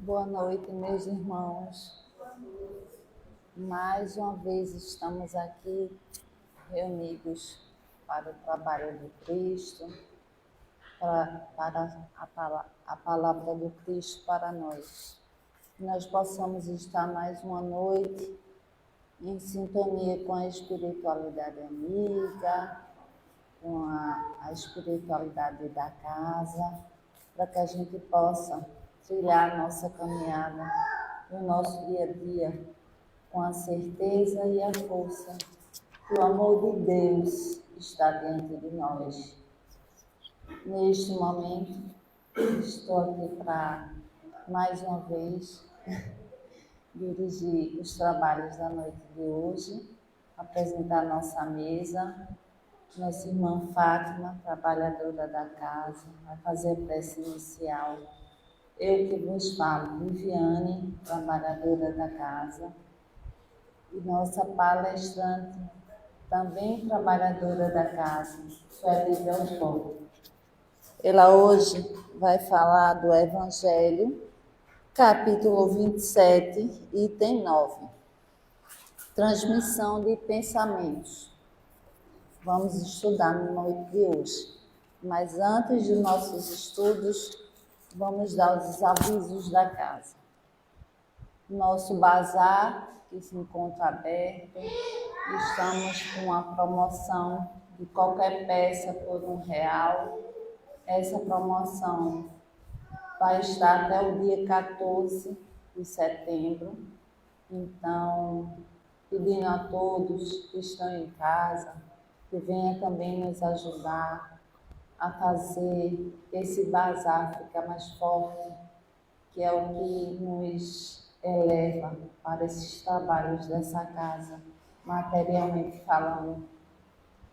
Boa noite, meus irmãos. Mais uma vez estamos aqui reunidos para o trabalho do Cristo, para a palavra do Cristo para nós. Que nós possamos estar mais uma noite em sintonia com a espiritualidade amiga, com a espiritualidade da casa, para que a gente possa trilhar a nossa caminhada no nosso dia a dia com a certeza e a força que o amor de Deus está dentro de nós. Neste momento, estou aqui para, mais uma vez, dirigir os trabalhos da noite de hoje, apresentar nossa mesa. Nossa irmã Fátima, trabalhadora da casa, vai fazer a prece inicial. Eu que vos falo, Viviane, trabalhadora da casa, e nossa palestrante, também trabalhadora da casa, Sueli Belfort. Ela hoje vai falar do Evangelho, capítulo 27, item 9. Transmissão de pensamentos. Vamos estudar na noite de hoje. Mas antes dos nossos estudos, vamos dar os avisos da casa. Nosso bazar, que se encontra aberto, estamos com uma promoção de qualquer peça por R$1. Essa promoção vai estar até o dia 14 de setembro. Então, pedindo a todos que estão em casa, que venha também nos ajudar a fazer esse bazar ficar mais forte, que é o que nos eleva para esses trabalhos dessa casa, materialmente falando.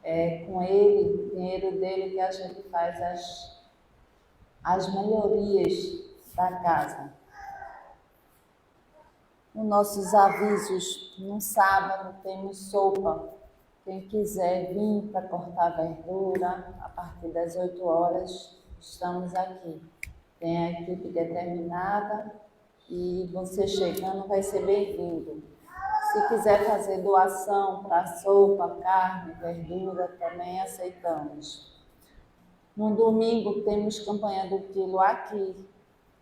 É com ele, o dinheiro dele, que a gente faz as melhorias da casa. Nos nossos avisos, no sábado temos sopa. Quem quiser vir para cortar verdura, a partir das 8 horas, estamos aqui. Tem a equipe determinada e você chegando vai ser bem-vindo. Se quiser fazer doação para sopa, carne, verdura, também aceitamos. No domingo temos campanha do quilo aqui.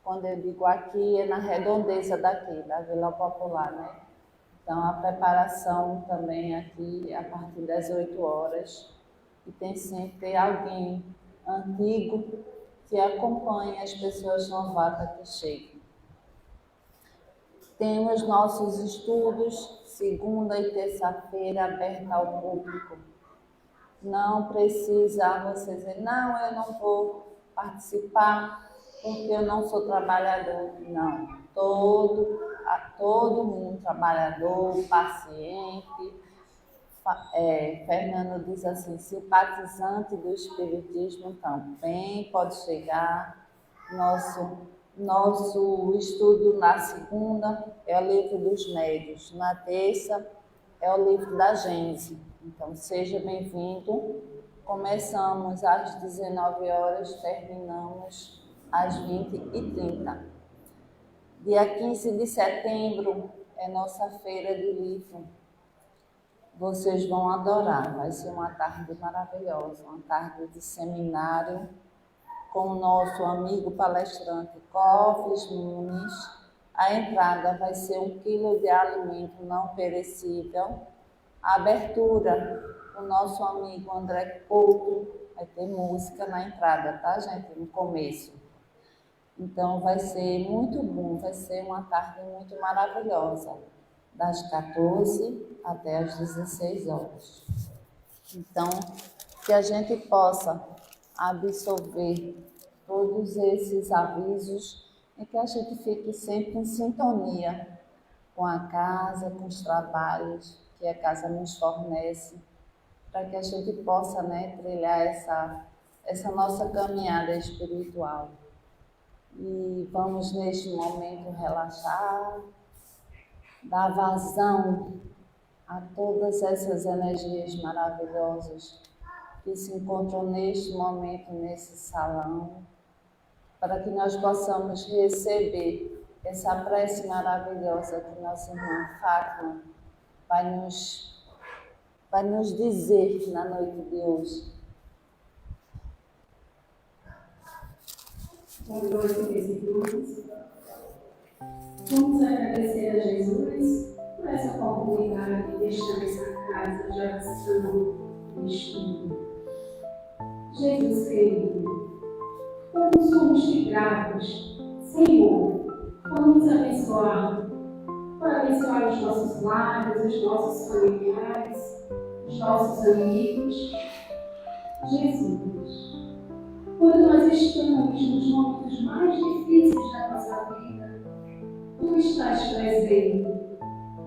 Quando eu digo aqui, é na redondeza daqui, da Vila Popular, né? Então, a preparação também aqui a partir das 8 horas. E tem sempre alguém antigo que acompanha as pessoas novatas que chegam. Temos nossos estudos, segunda e terça-feira, aberta ao público. Não precisa você dizer, não, eu não vou participar porque eu não sou trabalhador. Não, todo mundo, trabalhador, paciente. Fernando diz assim, simpatizante do Espiritismo, então, vem, pode chegar. Nosso estudo na segunda é o livro dos médios, na terça é o livro da Gênese. Então, seja bem-vindo. Começamos às 19 horas, terminamos às 20h30. Dia 15 de setembro é nossa feira de livro. Vocês vão adorar, vai ser uma tarde maravilhosa, uma tarde de seminário com o nosso amigo palestrante Clóvis Nunes. A entrada vai ser 1 quilo de alimento não perecível. A abertura, o nosso amigo André Couto, vai ter música na entrada, tá, gente? No começo. Então, vai ser muito bom, vai ser uma tarde muito maravilhosa, das 14 até as 16 horas. Então, que a gente possa absorver todos esses avisos e que a gente fique sempre em sintonia com a casa, com os trabalhos que a casa nos fornece, para que a gente possa, trilhar essa nossa caminhada espiritual. E vamos neste momento relaxar, dar vazão a todas essas energias maravilhosas que se encontram neste momento, nesse salão, para que nós possamos receber essa prece maravilhosa que nossa irmã Fátima vai nos dizer na noite de hoje. Boa noite, meus irmãos. Vamos agradecer a Jesus por essa oportunidade de estar nessa casa de oração e estudo. Jesus querido, como somos te gratos, Senhor, por nos abençoar, por abençoar os nossos lares, os nossos familiares, os nossos amigos. Jesus, quando nós estamos nos momentos mais difíceis da nossa vida, Tu estás presente,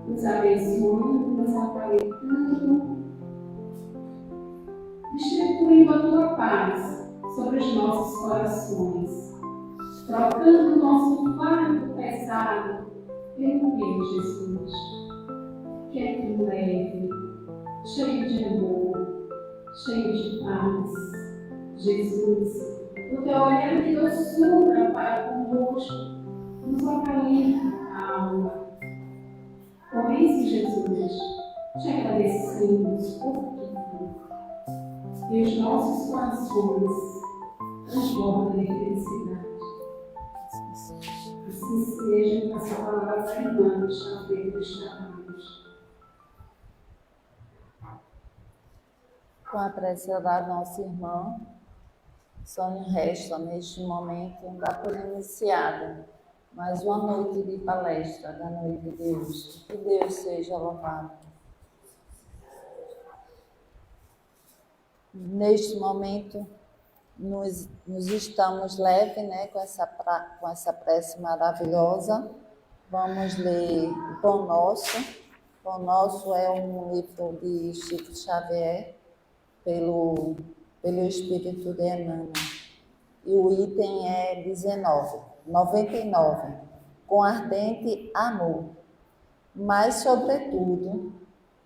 nos abençoando, nos acalentando, distribuindo a Tua paz sobre os nossos corações, trocando o nosso fardo pesado pelo Teu, Jesus, que é tão leve, cheio de amor, cheio de paz. Jesus, o Teu olhar de doçura para conosco nos acalenta a alma. Por isso, Jesus, te agradecemos por tudo. E os nossos corações transbordam de felicidade. Assim seja com essa palavra irmã que está feita dos trabalhos. Com a prece da nossa irmã, Sônia Resta, neste momento, dá por iniciado mais uma noite de palestra da noite de hoje. Que Deus seja louvado. Neste momento, nos estamos leves, né, com essa prece maravilhosa. Vamos ler o Pão Nosso. O Pão Nosso é um livro de Chico Xavier, pelo Espírito de Emmanuel. E o item é 99. Com ardente amor, mas, sobretudo,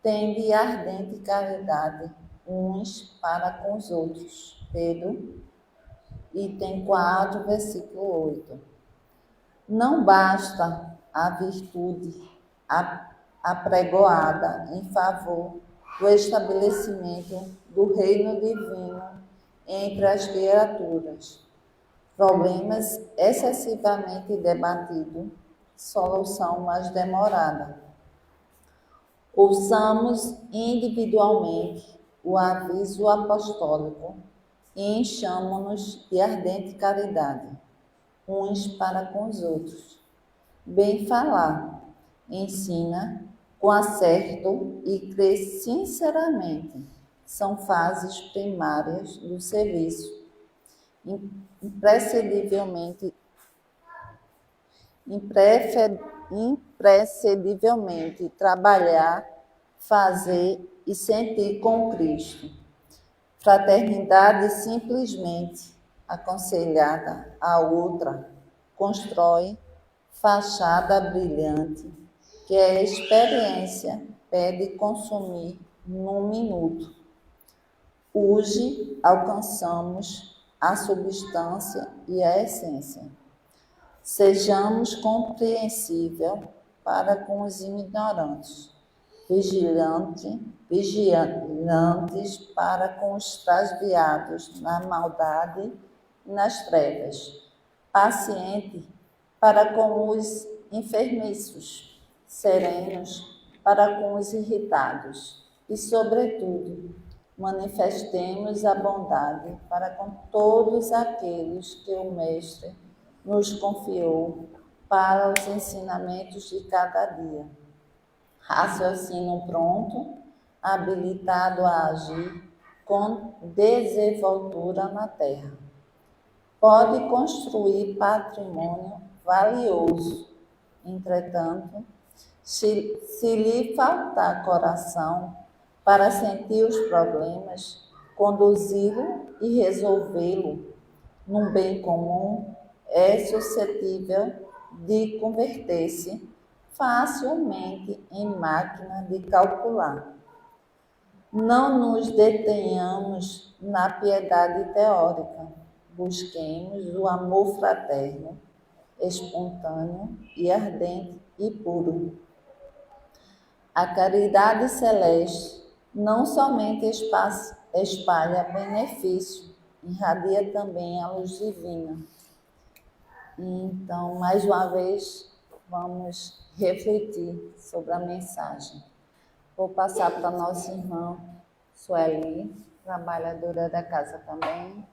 tende ardente caridade uns para com os outros. Pedro, item 4, versículo 8. Não basta a virtude apregoada em favor do estabelecimento do reino divino entre as criaturas. Problemas excessivamente debatidos, solução mais demorada. Ouçamos individualmente o aviso apostólico e enchamo-nos de ardente caridade, uns para com os outros. Bem falar, ensina com acerto e crê sinceramente. São fases primárias do serviço. Imprescindivelmente trabalhar, fazer e sentir com Cristo. Fraternidade simplesmente aconselhada a outra constrói fachada brilhante que a experiência pede consumir num minuto. Hoje alcançamos a substância e a essência. Sejamos compreensíveis para com os ignorantes, vigilantes para com os transviados na maldade e nas trevas, paciente para com os enfermiços, serenos para com os irritados e, sobretudo, manifestemos a bondade para com todos aqueles que o Mestre nos confiou para os ensinamentos de cada dia. Raciocínio pronto, habilitado a agir com desenvoltura na terra. Pode construir patrimônio valioso. Entretanto, se lhe faltar coração para sentir os problemas, conduzi-lo e resolvê-lo num bem comum, é suscetível de converter-se facilmente em máquina de calcular. Não nos detenhamos na piedade teórica, busquemos o amor fraterno espontâneo e ardente e puro. A caridade celeste não somente espalha benefício, irradia também a luz divina. Então, mais uma vez, vamos refletir sobre a mensagem. Vou passar para a nossa irmã Sueli, trabalhadora da casa também,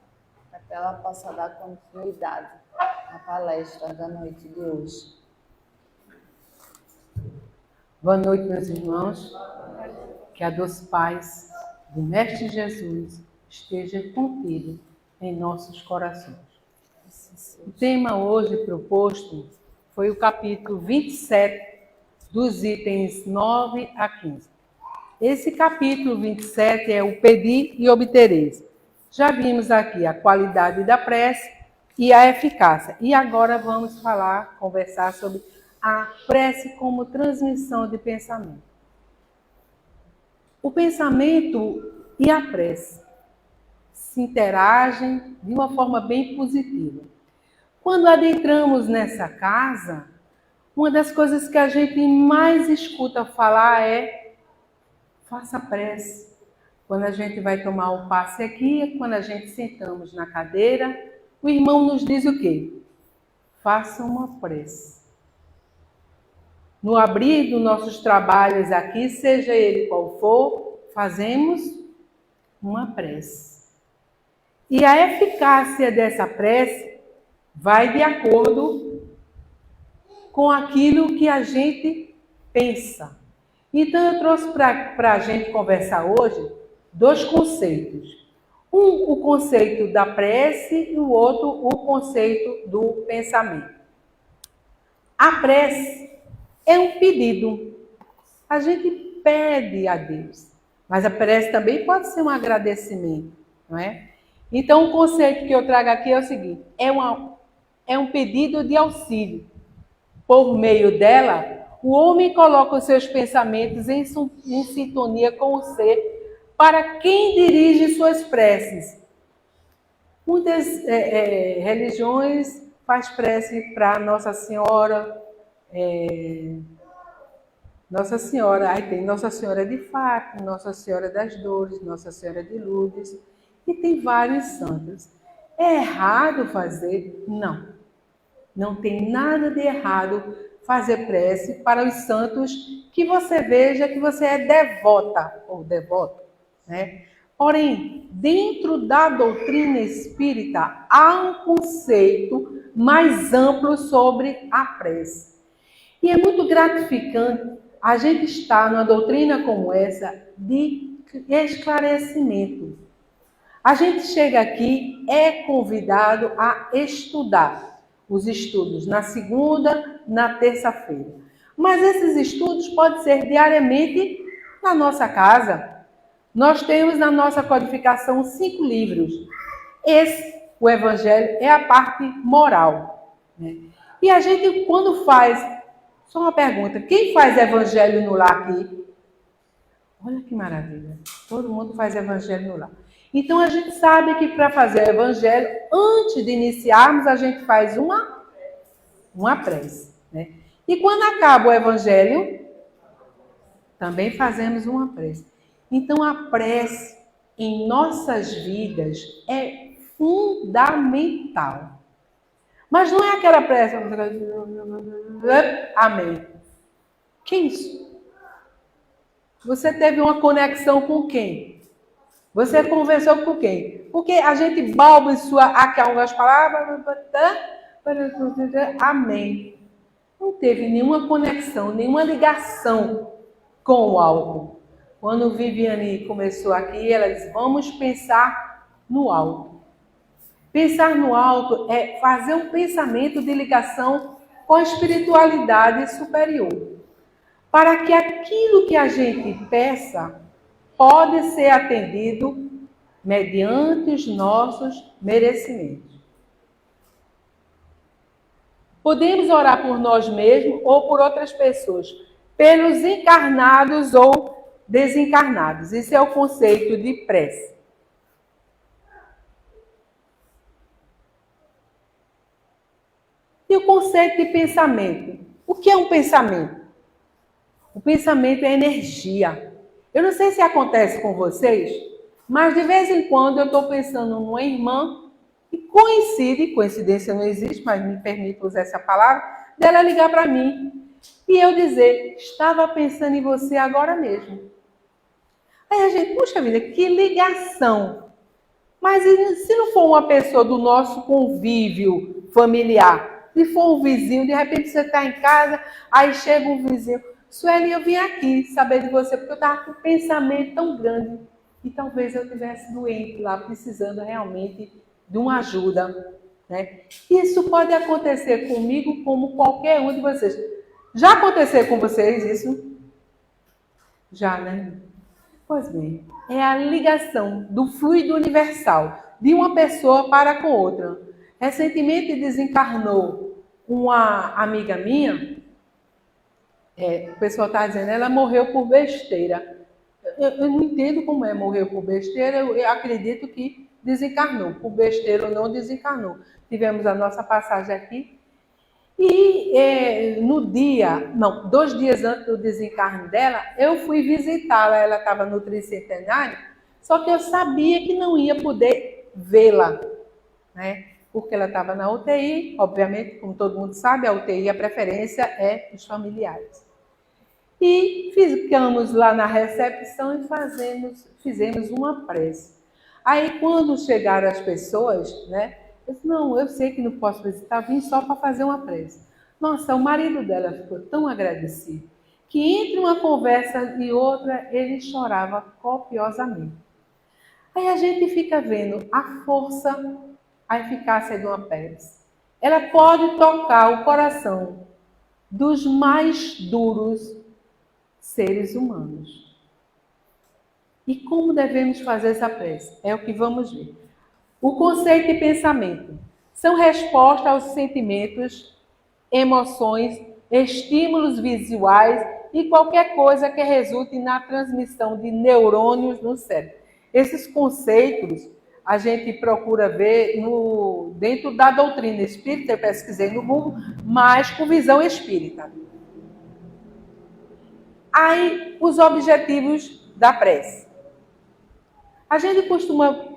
para que ela possa dar continuidade à palestra da noite de hoje. Boa noite, meus irmãos. Que a doce paz do Mestre Jesus esteja contido em nossos corações. O tema hoje proposto foi o capítulo 27, dos itens 9 a 15. Esse capítulo 27 é o Pedi e Obtereis. Já vimos aqui a qualidade da prece e a eficácia. E agora vamos conversar sobre a prece como transmissão de pensamento. O pensamento e a prece se interagem de uma forma bem positiva. Quando adentramos nessa casa, uma das coisas que a gente mais escuta falar é: faça prece. Quando a gente vai tomar o passe aqui, quando a gente sentamos na cadeira, o irmão nos diz o quê? Faça uma prece. No abrir dos nossos trabalhos aqui, seja ele qual for, fazemos uma prece. E a eficácia dessa prece vai de acordo com aquilo que a gente pensa. Então, eu trouxe para a gente conversar hoje 2 conceitos. Um, o conceito da prece e o outro, o conceito do pensamento. A prece é um pedido. A gente pede a Deus. Mas a prece também pode ser um agradecimento, não é? Então, o conceito que eu trago aqui é o seguinte: é um pedido de auxílio. Por meio dela, o homem coloca os seus pensamentos em sintonia com o ser para quem dirige suas preces. Muitas religiões faz prece para Nossa Senhora. Nossa Senhora, aí tem Nossa Senhora de Fátima, Nossa Senhora das Dores, Nossa Senhora de Lourdes, e tem vários santos. É errado fazer? Não. Não tem nada de errado fazer prece para os santos que você veja que você é devota ou devoto, né? Porém, dentro da doutrina espírita, há um conceito mais amplo sobre a prece. E é muito gratificante a gente estar numa doutrina como essa de esclarecimento. A gente chega aqui, é convidado a estudar os estudos na segunda, na terça-feira. Mas esses estudos podem ser diariamente na nossa casa. Nós temos na nossa codificação 5 livros. O Evangelho, é a parte moral, né? E a gente, quando faz... Só uma pergunta: quem faz Evangelho no lar aqui? Olha que maravilha. Todo mundo faz Evangelho no lar. Então, a gente sabe que para fazer o Evangelho, antes de iniciarmos, a gente faz uma prece, né? E quando acaba o Evangelho, também fazemos uma prece. Então, a prece em nossas vidas é fundamental. Mas não é aquela prece... Amém. Que isso? Você teve uma conexão com quem? Você conversou com quem? Porque a gente balbucia aqui algumas palavras, amém. Não teve nenhuma conexão, nenhuma ligação com o alto. Quando Viviane começou aqui, ela disse: vamos pensar no alto. Pensar no alto é fazer um pensamento de ligação com a espiritualidade superior, para que aquilo que a gente peça pode ser atendido mediante os nossos merecimentos. Podemos orar por nós mesmos ou por outras pessoas, pelos encarnados ou desencarnados. Esse é o conceito de prece. E o conceito de pensamento. O que é um pensamento? O pensamento é energia. Eu não sei se acontece com vocês, mas de vez em quando eu estou pensando numa irmã e coincidência não existe, mas me permite usar essa palavra, dela ligar para mim e eu dizer, estava pensando em você agora mesmo. Aí a gente, puxa vida, que ligação. Mas se não for uma pessoa do nosso convívio familiar, se for um vizinho, de repente você está em casa, aí chega um vizinho, Sueli, eu vim aqui saber de você, porque eu estava com um pensamento tão grande e talvez eu estivesse doente lá, precisando realmente de uma ajuda. Né? Isso pode acontecer comigo como qualquer um de vocês. Já aconteceu com vocês isso? Já, né? Pois bem, é a ligação do fluido universal de uma pessoa para com outra. Recentemente desencarnou uma amiga minha, o pessoal está dizendo, ela morreu por besteira. Eu não entendo como é morreu por besteira, eu acredito que desencarnou, por besteira ou não desencarnou. Tivemos a nossa passagem aqui. E no dia, não, 2 dias antes do desencarne dela, eu fui visitá-la, ela estava no tricentenário, só que eu sabia que não ia poder vê-la, né? Porque ela estava na UTI, obviamente, como todo mundo sabe, a UTI, a preferência é os familiares. E ficamos lá na recepção e fizemos uma prece. Aí, quando chegaram as pessoas, né? Eu disse, não, eu sei que não posso visitar, vim só para fazer uma prece. Nossa, o marido dela ficou tão agradecido que entre uma conversa e outra, ele chorava copiosamente. Aí a gente fica vendo a força, a eficácia de uma prece. Ela pode tocar o coração dos mais duros seres humanos. E como devemos fazer essa prece? É o que vamos ver. O conceito de pensamento são respostas aos sentimentos, emoções, estímulos visuais e qualquer coisa que resulte na transmissão de neurônios no cérebro. Esses conceitos a gente procura ver dentro da doutrina espírita, eu pesquisei no Google, mas com visão espírita. Aí, os objetivos da prece. A gente costuma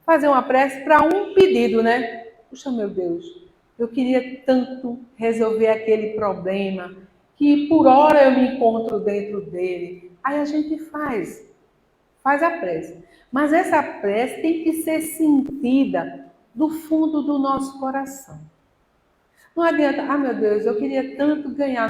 fazer uma prece para um pedido, né? Puxa, meu Deus, eu queria tanto resolver aquele problema que por hora eu me encontro dentro dele. Aí a gente faz a prece. Mas essa prece tem que ser sentida do fundo do nosso coração. Não adianta, meu Deus, eu queria tanto ganhar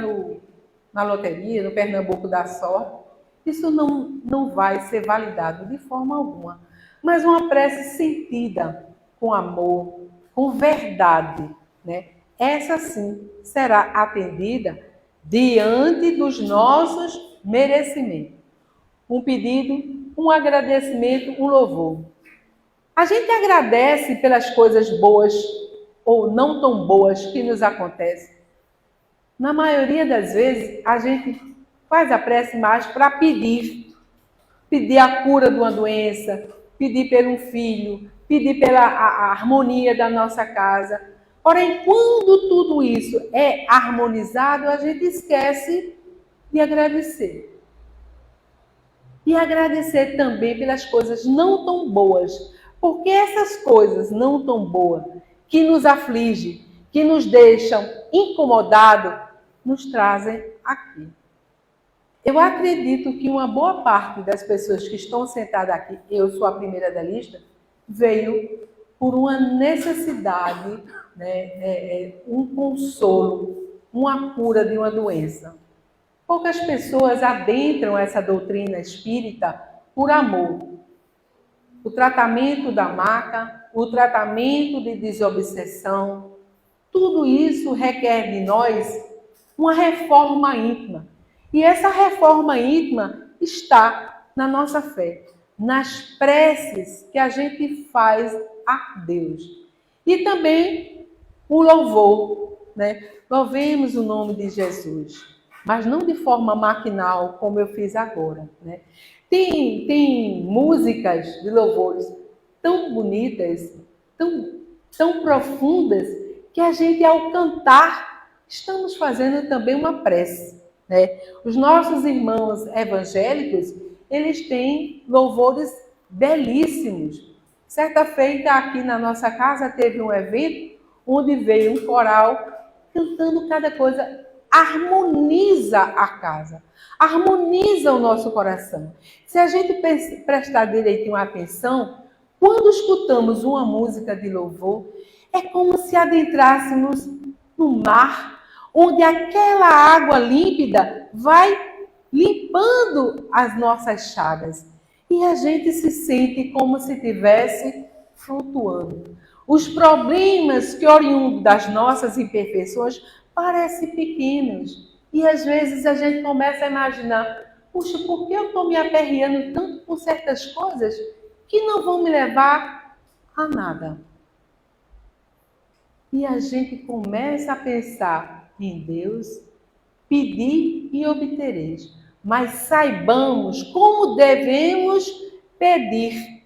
na loteria, no Pernambuco da Sorte. Isso não vai ser validado de forma alguma. Mas uma prece sentida com amor, com verdade, né? Essa sim será atendida diante dos nossos merecimentos. Um pedido, um agradecimento, um louvor. A gente agradece pelas coisas boas ou não tão boas que nos acontecem. Na maioria das vezes, a gente faz a prece mais para pedir a cura de uma doença, pedir por um filho, pedir pela a harmonia da nossa casa. Porém, quando tudo isso é harmonizado, a gente esquece de agradecer. E agradecer também pelas coisas não tão boas, porque essas coisas não tão boas, que nos afligem, que nos deixam incomodados, nos trazem aqui. Eu acredito que uma boa parte das pessoas que estão sentadas aqui, eu sou a primeira da lista, veio por uma necessidade, né, um consolo, uma cura de uma doença. Poucas pessoas adentram essa doutrina espírita por amor. O tratamento da maca, o tratamento de desobsessão, tudo isso requer de nós uma reforma íntima. E essa reforma íntima está na nossa fé, nas preces que a gente faz a Deus. E também o louvor, né? Louvemos o nome de Jesus, mas não de forma maquinal, como eu fiz agora, né? Tem músicas de louvores tão bonitas, tão profundas, que a gente, ao cantar, estamos fazendo também uma prece, né? Os nossos irmãos evangélicos, eles têm louvores belíssimos. Certa feita, aqui na nossa casa, teve um evento onde veio um coral cantando cada coisa, harmoniza a casa, harmoniza o nosso coração. Se a gente prestar direitinho atenção, quando escutamos uma música de louvor, é como se adentrássemos no mar, onde aquela água límpida vai limpando as nossas chagas. E a gente se sente como se estivesse flutuando. Os problemas que oriundam das nossas imperfeições parecem pequenos. E às vezes a gente começa a imaginar, puxa, por que eu estou me aperreando tanto por certas coisas que não vão me levar a nada? E a gente começa a pensar em Deus, pedir e obtereis. Mas saibamos como devemos pedir,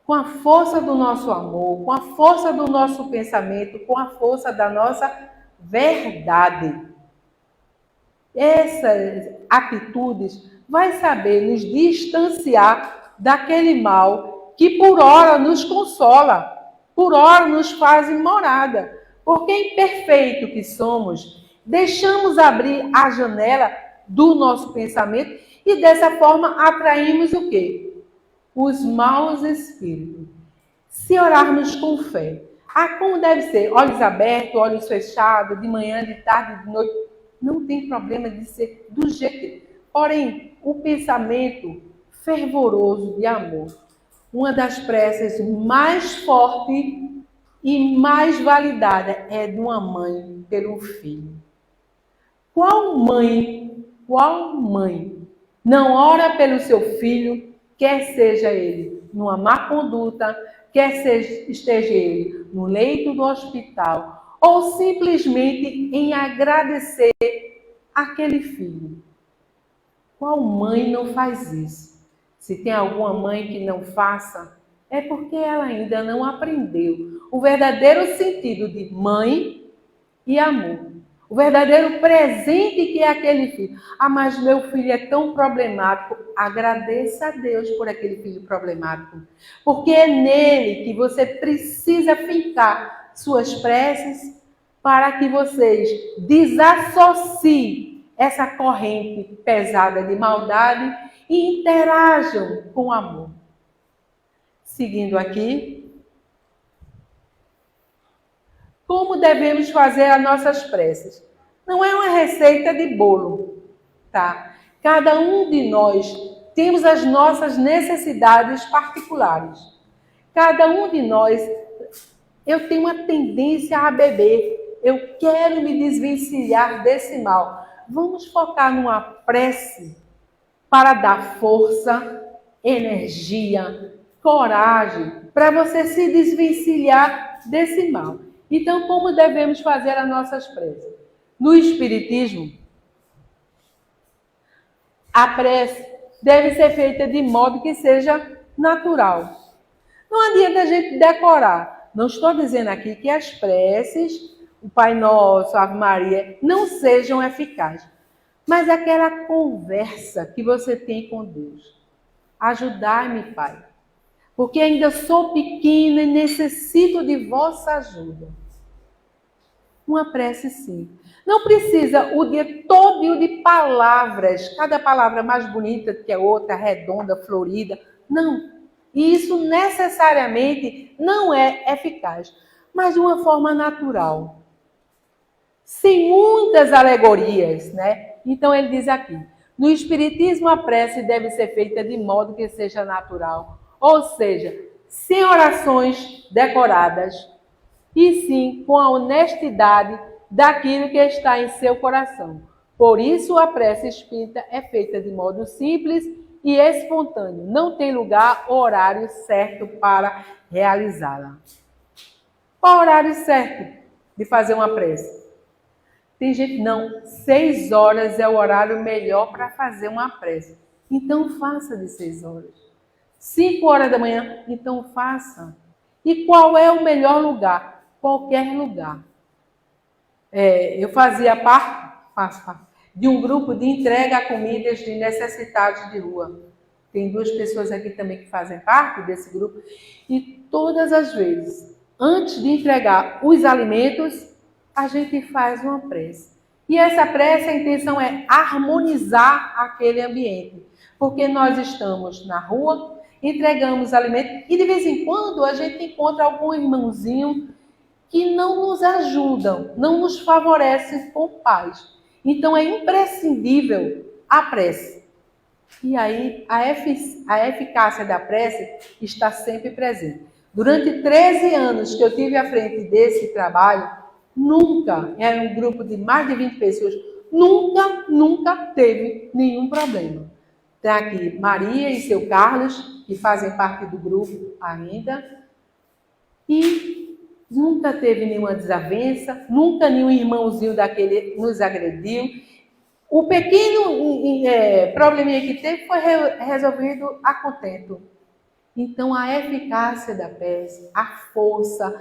com a força do nosso amor, com a força do nosso pensamento, com a força da nossa verdade. Essas atitudes vai saber nos distanciar daquele mal que por hora nos consola, por hora nos faz morada. Porque imperfeito que somos, deixamos abrir a janela do nosso pensamento e dessa forma atraímos o quê? Os maus espíritos. Se orarmos com fé, como deve ser? Olhos abertos, olhos fechados, de manhã, de tarde, de noite, não tem problema de ser do jeito. Porém, o pensamento fervoroso de amor, uma das preces mais fortes e mais validada é de uma mãe pelo filho. Qual mãe não ora pelo seu filho, quer seja ele numa má conduta, quer esteja ele no leito do hospital, ou simplesmente em agradecer aquele filho? Qual mãe não faz isso? Se tem alguma mãe que não faça, é porque ela ainda não aprendeu o verdadeiro sentido de mãe e amor. O verdadeiro presente que é aquele filho. Mas meu filho é tão problemático. Agradeça a Deus por aquele filho problemático. Porque é nele que você precisa fincar suas preces para que vocês desassociem essa corrente pesada de maldade e interajam com amor. Seguindo aqui. Como devemos fazer as nossas preces? Não é uma receita de bolo, tá? Cada um de nós temos as nossas necessidades particulares. Cada um de nós, eu tenho uma tendência a beber. Eu quero me desvencilhar desse mal. Vamos focar numa prece para dar força, energia, coragem, para você se desvencilhar desse mal. Então, como devemos fazer as nossas preces? No Espiritismo, a prece deve ser feita de modo que seja natural. Não adianta a gente decorar. Não estou dizendo aqui que as preces, o Pai Nosso, a Ave Maria, não sejam eficazes. Mas aquela conversa que você tem com Deus. Ajudai-me, Pai, porque ainda sou pequena e necessito de vossa ajuda. Uma prece simples. Não precisa o dia todo de palavras, cada palavra mais bonita que a outra, redonda, florida. Não. E isso necessariamente não é eficaz, mas de uma forma natural. Sem muitas alegorias, né? Então ele diz aqui, no Espiritismo a prece deve ser feita de modo que seja natural. Ou seja, sem orações decoradas, e sim com a honestidade daquilo que está em seu coração. Por isso a prece espírita é feita de modo simples e espontâneo. Não tem lugar ou horário certo para realizá-la. Qual o horário certo de fazer uma prece? Tem gente, não, 6 horas é o horário melhor para fazer uma prece. Então faça de 6 horas. 5 horas da manhã, então faça. E qual é o melhor lugar? qualquer lugar. Eu fazia parte de um grupo de entrega a comidas de necessitados de rua. Tem 2 pessoas aqui também que fazem parte desse grupo. E todas as vezes, antes de entregar os alimentos, a gente faz uma prece. E essa prece, a intenção é harmonizar aquele ambiente. Porque nós estamos na rua, entregamos alimentos e de vez em quando a gente encontra algum irmãozinho que não nos ajudam, não nos favorecem com paz. Então é imprescindível a prece. E aí a eficácia da prece está sempre presente. Durante 13 anos que eu tive à frente desse trabalho, nunca, era um grupo de mais de 20 pessoas, nunca teve nenhum problema. Tem aqui Maria e seu Carlos, que fazem parte do grupo ainda, e nunca teve nenhuma desavença, nunca nenhum irmãozinho daquele nos agrediu. O pequeno probleminha que teve foi resolvido a contento. Então, a eficácia da prece, a força,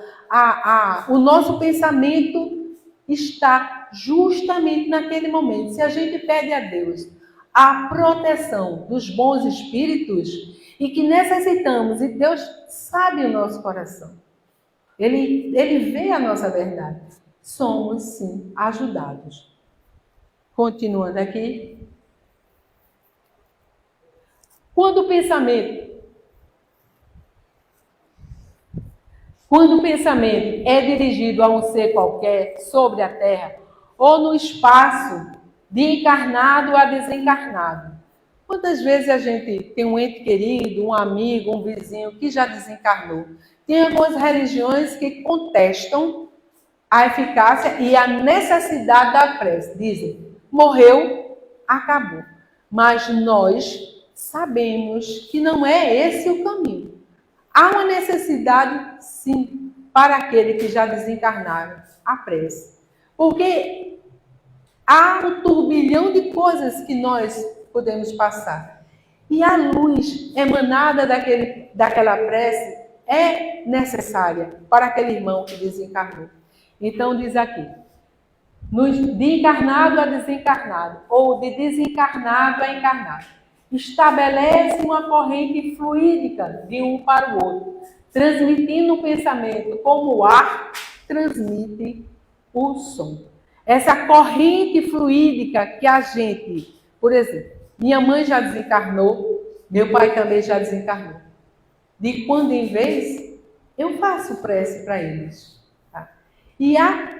o nosso pensamento está justamente naquele momento. Se a gente pede a Deus a proteção dos bons espíritos e que necessitamos, e Deus sabe o nosso coração, Ele vê a nossa verdade, somos sim ajudados. Continuando aqui. Quando o pensamento é dirigido a um ser qualquer sobre a terra ou no espaço de encarnado a desencarnado. Quantas vezes a gente tem um ente querido, um amigo, um vizinho que já desencarnou? Tem algumas religiões que contestam a eficácia e a necessidade da prece. Dizem, morreu, acabou. Mas nós sabemos que não é esse o caminho. Há uma necessidade, sim, para aquele que já desencarnaram, a prece. Porque há um turbilhão de coisas que nós podemos passar. E a luz emanada daquela prece é necessária para aquele irmão que desencarnou. Então diz aqui, de encarnado a desencarnado, ou de desencarnado a encarnado, estabelece uma corrente fluídica de um para o outro, transmitindo o pensamento como o ar transmite o som. Essa corrente fluídica que a gente, por exemplo, minha mãe já desencarnou, meu pai também já desencarnou. De quando em vez, eu faço prece para eles. Tá? E há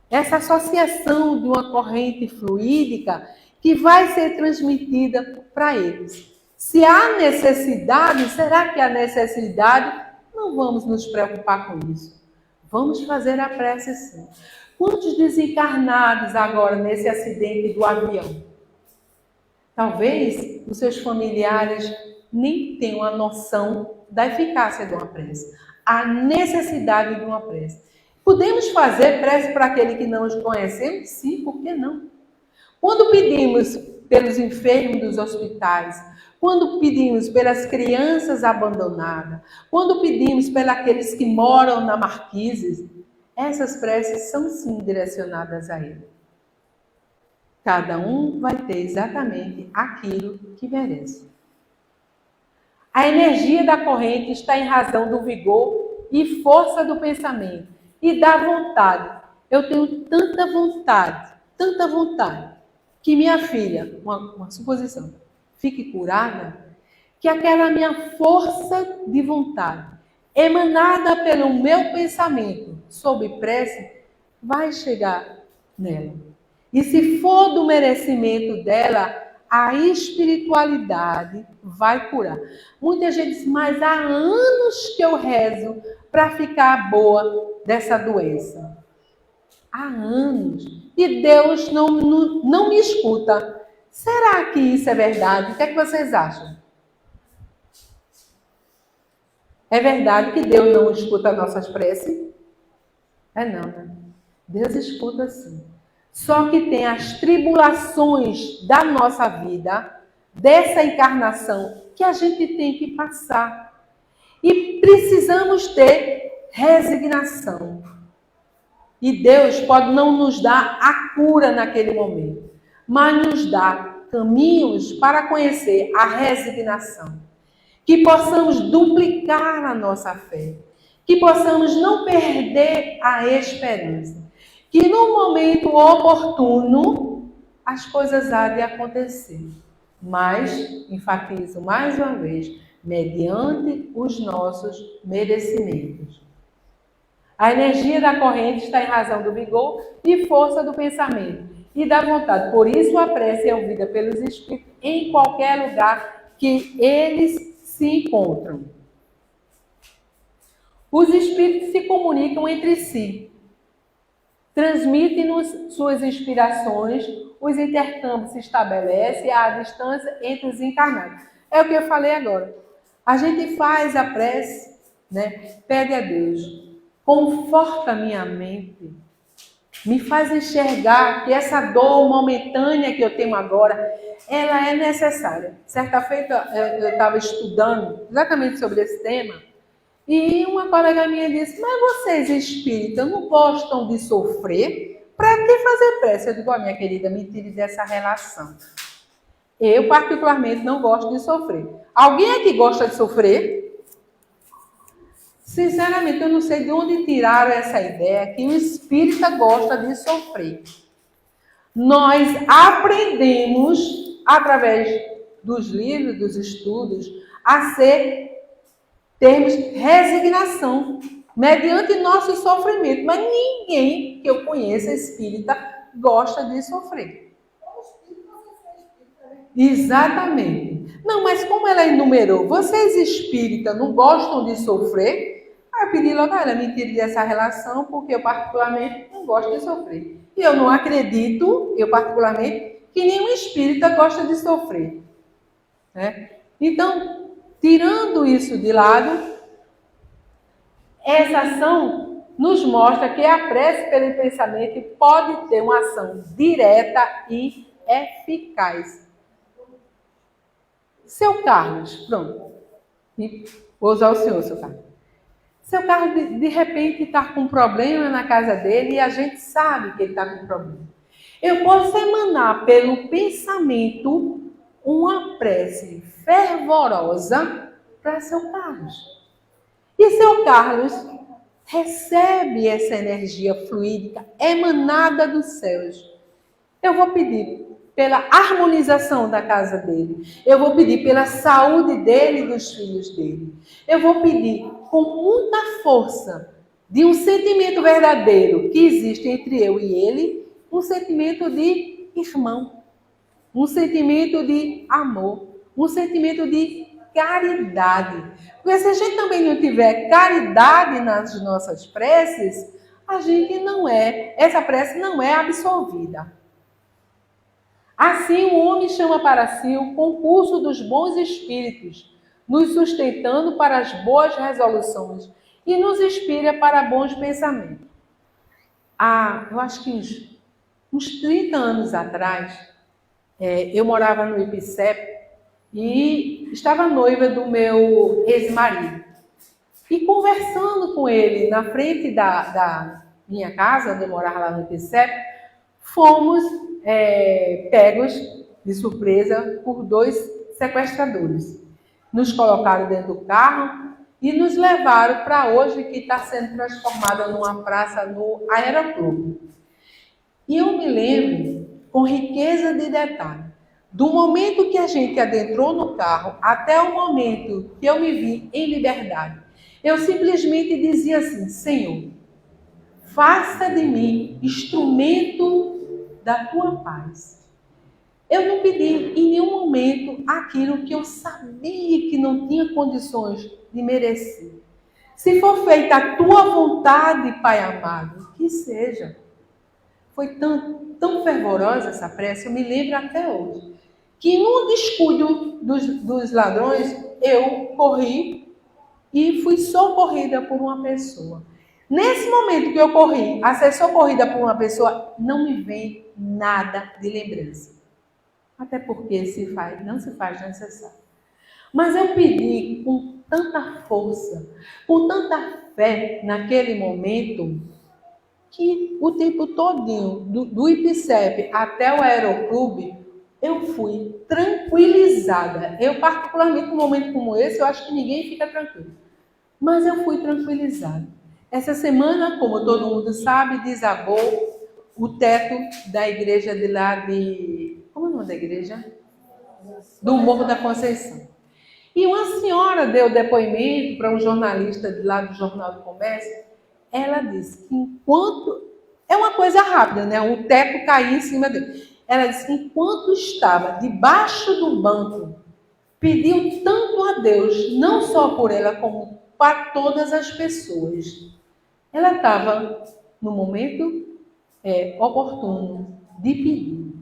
essa associação de uma corrente fluídica que vai ser transmitida para eles. Se há necessidade, será que há necessidade? Não vamos nos preocupar com isso. Vamos fazer a prece sim. Quantos desencarnados agora nesse acidente do avião? Talvez os seus familiares nem tenham a noção da eficácia de uma prece, a necessidade de uma prece. Podemos fazer prece para aquele que não os conhecemos? Sim, por que não? Quando pedimos pelos enfermos dos hospitais, quando pedimos pelas crianças abandonadas, quando pedimos pelos que moram na Marquises, essas preces são sim direcionadas a ele. Cada um vai ter exatamente aquilo que merece. A energia da corrente está em razão do vigor e força do pensamento e da vontade. Eu tenho tanta vontade, que minha filha, uma suposição, fique curada, que aquela minha força de vontade, emanada pelo meu pensamento sob prece, vai chegar nela. E se for do merecimento dela, a espiritualidade vai curar. Muita gente diz, mas há anos que eu rezo para ficar boa dessa doença. Há anos. E Deus não me escuta. Será que isso é verdade? O que é que vocês acham? É verdade que Deus não escuta nossas preces? É não, né? Deus escuta sim. Só que tem as tribulações da nossa vida, dessa encarnação, que a gente tem que passar. E precisamos ter resignação. E Deus pode não nos dar a cura naquele momento, mas nos dá caminhos para conhecer a resignação. Que possamos duplicar a nossa fé. Que possamos não perder a esperança. Que no momento oportuno as coisas há de acontecer. Mas, enfatizo mais uma vez, mediante os nossos merecimentos. A energia da corrente está em razão do vigor e força do pensamento e da vontade. Por isso a prece é ouvida pelos espíritos em qualquer lugar que eles se encontram. Os espíritos se comunicam entre si, transmitem-nos suas inspirações, os intercâmbios se estabelecem à distância entre os encarnados. É o que eu falei agora. A gente faz a prece, né? Pede a Deus, conforta minha mente, me faz enxergar que essa dor momentânea que eu tenho agora, ela é necessária. Certa feita eu estava estudando exatamente sobre esse tema e uma colega minha disse, mas vocês espíritas não gostam de sofrer? Para que fazer prece? Eu digo, minha querida, me tire dessa relação. Eu particularmente não gosto de sofrer. Alguém aqui gosta de sofrer? Sinceramente, eu não sei de onde tiraram essa ideia que o espírita gosta de sofrer. Nós aprendemos, através dos livros, dos estudos, a termos resignação, mediante nosso sofrimento. Mas ninguém que eu conheça espírita gosta de sofrer. Exatamente. Não, mas como ela enumerou, vocês espíritas não gostam de sofrer? Eu pedi logo a ela, me tire dessa relação, porque eu particularmente não gosto de sofrer. E eu não acredito, eu particularmente, que nenhum espírita gosta de sofrer. Né? Então, tirando isso de lado, essa ação nos mostra que a prece pelo pensamento pode ter uma ação direta e eficaz. Seu Carlos, pronto. Vou usar o senhor, seu Carlos. Seu Carlos, de repente, está com um problema na casa dele e a gente sabe que ele está com problema. Eu posso emanar pelo pensamento uma prece fervorosa para seu Carlos. E seu Carlos recebe essa energia fluídica emanada dos céus. Eu vou pedir pela harmonização da casa dele. Eu vou pedir pela saúde dele e dos filhos dele. Eu vou pedir com muita força de um sentimento verdadeiro que existe entre eu e ele, um sentimento de irmão, um sentimento de amor, um sentimento de caridade. Porque se a gente também não tiver caridade nas nossas preces, essa prece não é absolvida. Assim, o homem chama para si o concurso dos bons espíritos, nos sustentando para as boas resoluções e nos inspira para bons pensamentos. Eu acho que uns 30 anos atrás, eu morava no IPCEP e estava noiva do meu ex-marido. E conversando com ele na frente da minha casa, onde eu morava lá no IPCEP, fomos pegos de surpresa por 2 sequestradores. Nos colocaram dentro do carro e nos levaram para hoje, que está sendo transformada numa praça no Aeroclube. E eu me lembro, com riqueza de detalhe, do momento que a gente adentrou no carro até o momento que eu me vi em liberdade. Eu simplesmente dizia assim, Senhor, faça de mim instrumento da tua paz. Eu não pedi em nenhum momento aquilo que eu sabia que não tinha condições de merecer. Se for feita a tua vontade, Pai amado, que seja. Foi tão fervorosa essa prece, eu me lembro até hoje, que no descuido dos ladrões, eu corri e fui socorrida por uma pessoa. Nesse momento que eu corri a ser socorrida por uma pessoa, não me vem nada de lembrança. Até porque não se faz necessário. Mas eu pedi com tanta força, com tanta fé naquele momento, que o tempo todinho, do IPCEP até o Aeroclube, eu fui tranquilizada. Eu, particularmente, num momento como esse, eu acho que ninguém fica tranquilo. Mas eu fui tranquilizada. Essa semana, como todo mundo sabe, desabou o teto da igreja de lá de... Como é o nome da igreja? Do Morro da Conceição. E uma senhora deu depoimento para um jornalista de lá do Jornal do Comércio. Ela disse que enquanto... É uma coisa rápida, né? O teto caiu em cima dele. Ela disse que enquanto estava debaixo do banco, pediu tanto a Deus, não só por ela, como para todas as pessoas. Ela estava no momento oportuno de pedir.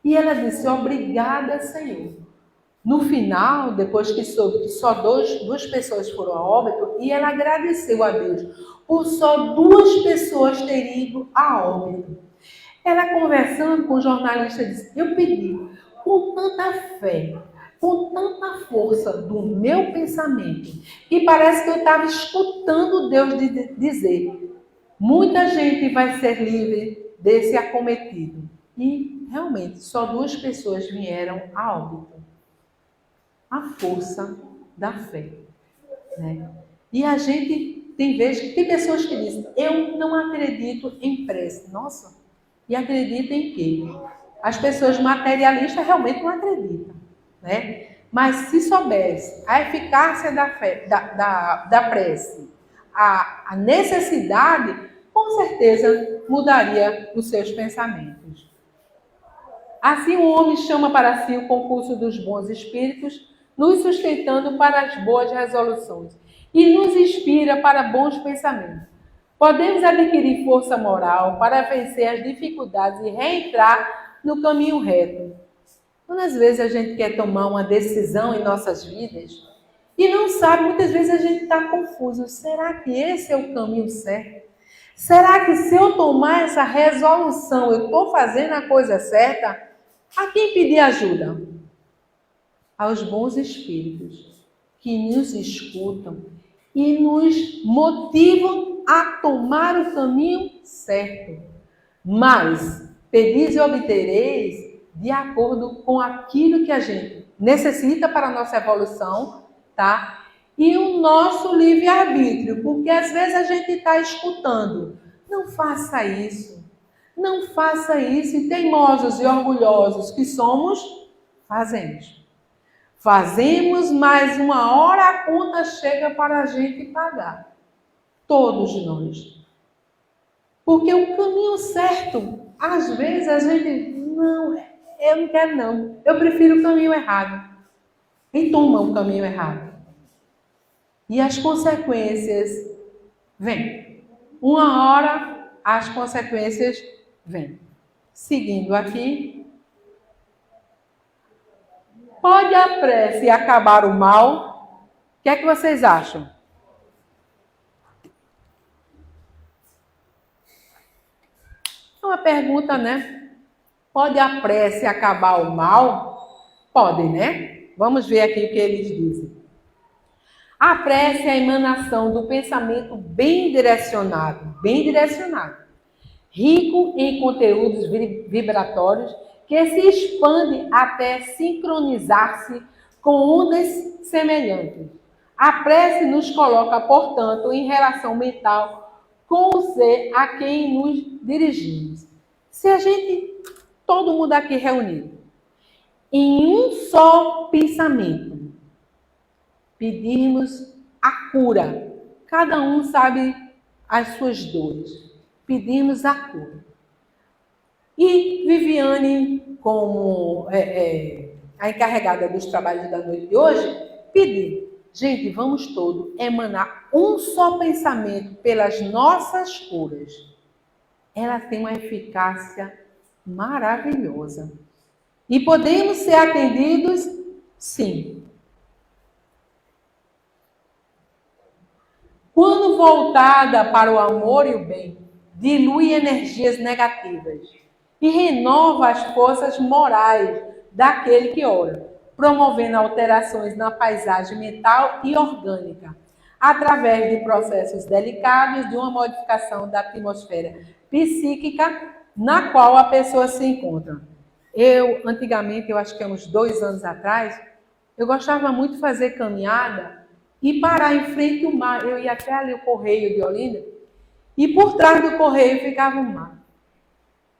E ela disse, obrigada, Senhor. No final, depois que soube que só duas pessoas foram a óbito, e ela agradeceu a Deus por só 2 pessoas terem ido a óbito. Ela conversando com o jornalista disse, eu pedi com tanta fé, com tanta força do meu pensamento, e parece que eu estava escutando Deus dizer, muita gente vai ser livre desse acometido. E realmente só 2 pessoas vieram a óbito. A força da fé, né? E a gente tem vezes que tem pessoas que dizem, eu não acredito em prece. Nossa, e acredita em quê? As pessoas materialistas realmente não acreditam, né? Mas se soubesse a eficácia da fé, da prece, a necessidade, com certeza mudaria os seus pensamentos. Assim o homem chama para si o concurso dos bons espíritos, nos sustentando para as boas resoluções e nos inspira para bons pensamentos. Podemos adquirir força moral para vencer as dificuldades e reentrar no caminho reto. Quando às vezes a gente quer tomar uma decisão em nossas vidas e não sabe, muitas vezes a gente está confuso. Será que esse é o caminho certo? Será que se eu tomar essa resolução, eu estou fazendo a coisa certa? A quem pedir ajuda? Aos bons espíritos que nos escutam e nos motivam a tomar o caminho certo. Mas pedis e obtereis de acordo com aquilo que a gente necessita para a nossa evolução, tá? E o nosso livre-arbítrio, porque às vezes a gente está escutando, não faça isso, não faça isso, e teimosos e orgulhosos que somos, fazemos. Fazemos, mas uma hora a conta chega para a gente pagar. Todos nós. Porque o caminho certo, às vezes a gente, não, eu não quero não. Eu prefiro o caminho errado. E toma o caminho errado. E as consequências vêm. Uma hora as consequências vêm. Seguindo aqui. Pode a prece acabar o mal? O que é que vocês acham? É uma pergunta, né? Pode a prece acabar o mal? Pode, né? Vamos ver aqui o que eles dizem. A prece é a emanação do pensamento bem direcionado, rico em conteúdos vibratórios, que se expande até sincronizar-se com ondas semelhantes. A prece nos coloca, portanto, em relação mental com o ser a quem nos dirigimos. Se a gente, todo mundo aqui reunido, em um só pensamento, pedimos a cura. Cada um sabe as suas dores. Pedimos a cura. E Viviane, como a encarregada dos trabalhos da noite de hoje, pediu, gente, vamos todos emanar um só pensamento pelas nossas curas. Ela tem uma eficácia maravilhosa. E podemos ser atendidos? Sim. Quando voltada para o amor e o bem, dilui energias negativas e renova as forças morais daquele que ora, promovendo alterações na paisagem mental e orgânica, através de processos delicados de uma modificação da atmosfera psíquica na qual a pessoa se encontra. Antigamente, eu acho que há uns 2 anos atrás, eu gostava muito de fazer caminhada e parar em frente ao mar. Eu ia até ali o Correio de Olinda e por trás do Correio ficava o mar.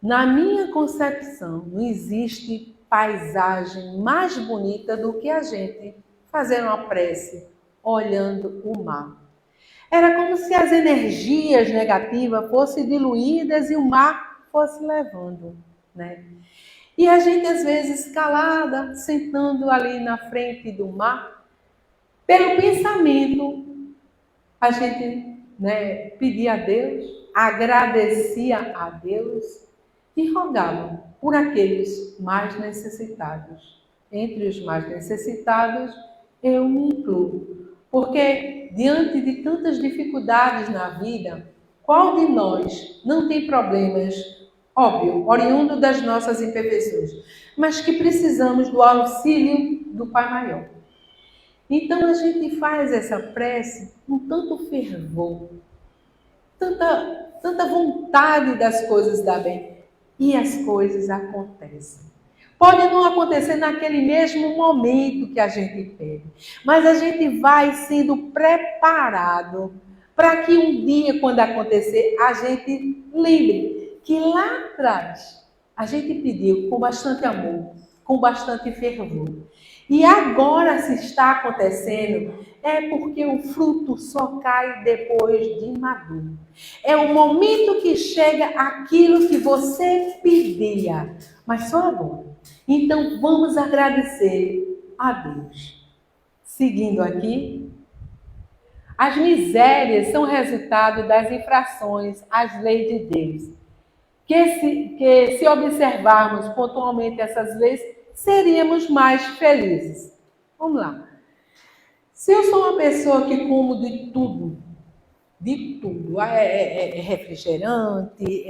Na minha concepção, não existe paisagem mais bonita do que a gente fazer uma prece olhando o mar. Era como se as energias negativas fossem diluídas e o mar fosse levando, né? E a gente, às vezes, calada, sentando ali na frente do mar, pelo pensamento, a gente, né, pedia a Deus, agradecia a Deus e rogava por aqueles mais necessitados. Entre os mais necessitados, eu me incluo. Porque, diante de tantas dificuldades na vida, qual de nós não tem problemas, óbvio, oriundo das nossas imperfeições, mas que precisamos do auxílio do Pai Maior? Então, a gente faz essa prece com tanto fervor, tanta vontade das coisas dar bem, e as coisas acontecem. Pode não acontecer naquele mesmo momento que a gente pede, mas a gente vai sendo preparado para que um dia, quando acontecer, a gente lembre que lá atrás a gente pediu com bastante amor, com bastante fervor. E agora, se está acontecendo, é porque o fruto só cai depois de maduro. É o momento que chega aquilo que você pedia, mas só agora. Então, vamos agradecer a Deus. Seguindo aqui, as misérias são resultado das infrações às leis de Deus. Que se observarmos pontualmente essas leis, seríamos mais felizes. Vamos lá. Se eu sou uma pessoa que como de tudo, refrigerante,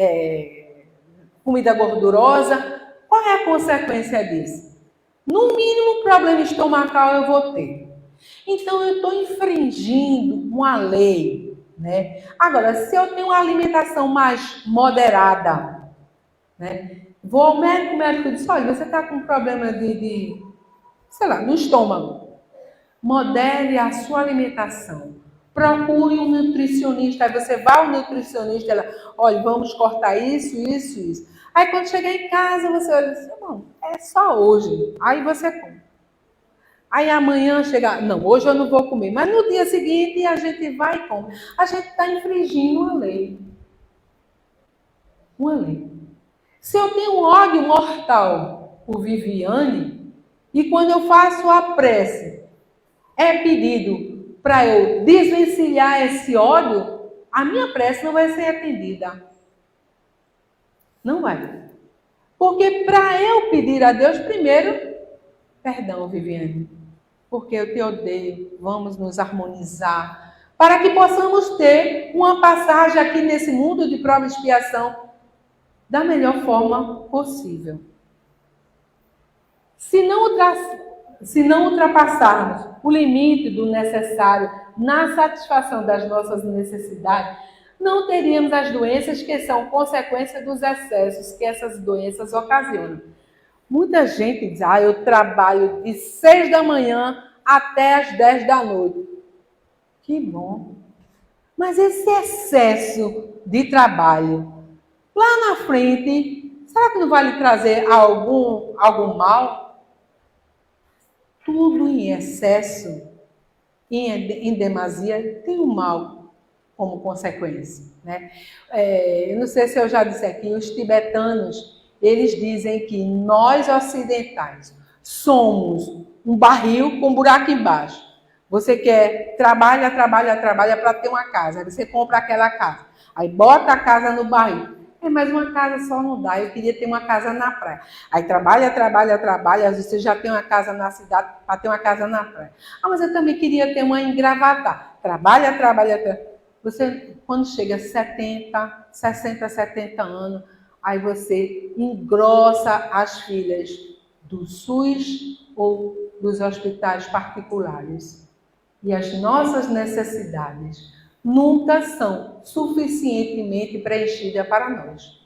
comida gordurosa, qual é a consequência disso? No mínimo, problema estomacal eu vou ter. Então, eu estou infringindo uma lei, né? Agora, se eu tenho uma alimentação mais moderada, né? Vou ao médico, o médico diz, olha, você está com problema no estômago. Modere a sua alimentação. Procure um nutricionista. Aí você vai ao nutricionista, ela, olha, vamos cortar isso, isso, isso. Aí quando chegar em casa, você olha assim, não, é só hoje. Aí você come. Aí amanhã chega, não, hoje eu não vou comer. Mas no dia seguinte a gente vai e come. A gente está infringindo uma lei. Uma lei. Se eu tenho um ódio mortal por Viviane, e quando eu faço a prece, é pedido para eu desvencilhar esse ódio, a minha prece não vai ser atendida. Não vai. Porque para eu pedir a Deus, primeiro, perdão, Viviane, porque eu te odeio, vamos nos harmonizar, para que possamos ter uma passagem aqui nesse mundo de prova e expiação da melhor forma possível. Se não ultrapassarmos o limite do necessário na satisfação das nossas necessidades, não teríamos as doenças que são consequência dos excessos que essas doenças ocasionam. Muita gente diz, eu trabalho de 6 da manhã até as 10 da noite. Que bom. Mas esse excesso de trabalho, lá na frente, será que não vai lhe trazer algum mal? Tudo em excesso, em demasia, tem um mal como consequência, né? Eu não sei se eu já disse aqui, os tibetanos, eles dizem que nós ocidentais somos um barril com um buraco embaixo. Você trabalha para ter uma casa, aí você compra aquela casa, aí bota a casa no barril. Mas uma casa só não dá, eu queria ter uma casa na praia. Aí trabalha, às vezes você já tem uma casa na cidade para ter uma casa na praia. Mas eu também queria ter uma em Gravatá. Trabalha. Você, quando chega a 60, 70 anos, aí você engrossa as filas do SUS ou dos hospitais particulares. E as nossas necessidades nunca são suficientemente preenchidas para nós.